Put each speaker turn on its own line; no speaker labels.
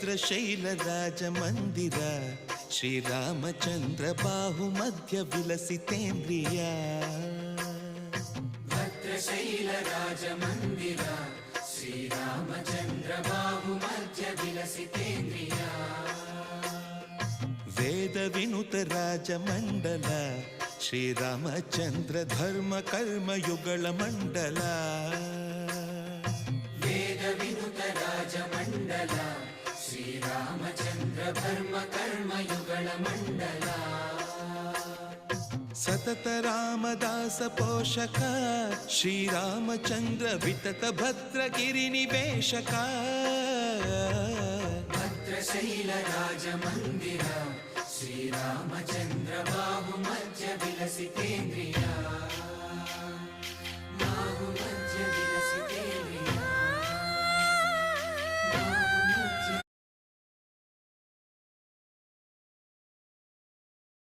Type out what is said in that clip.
ಭದ್ರಶೈಲ ರಾಜ ಮಂದಿರ ಶ್ರೀರಾಮಚಂದ್ರ ಬಾಹು ಮಧ್ಯ ವಿಲಸಿತೇಂದ್ರಿಯ
ಭದ್ರಶೈಲ ರಾಜ ಮಂದಿರ ಶ್ರೀರಾಮಚಂದ್ರ ಬಾಹು ಮಧ್ಯ ವಿಲಸಿತೇಂದ್ರಿಯ
ವೇದ ವಿನುತ ರಾಜ ಮಂಡಲ ಶ್ರೀರಾಮಚಂದ್ರ ಧರ್ಮ ಕರ್ಮಯುಗಳ ಮಂಡಲ
ವೇದ ವಿನುತ ರಾಜ ಮಂಡಲ ಶ್ರೀರಾಮಚಂದ್ರ ಧರ್ಮ ಕರ್ಮಯುಗಳ ಮಂಡಲ
ಸತತ ರಾಮದಾಸ ಪೋಷಕ ಶ್ರೀರಾಮಚಂದ್ರ ವಿತತ ಭದ್ರಗಿರಿ ನಿವೇಶಕ
ಭದ್ರಶೈಲ ರಾಜ ಮಂದಿರ ಶ್ರೀರಾಮಚಂದ್ರ ಬಾಹು ಮಧ್ಯ ವಿಲಸಿತೇಂದ್ರಿಯ ಬಾಹು ಮಧ್ಯ ವಿಲಸಿತೇಂದ್ರಿಯ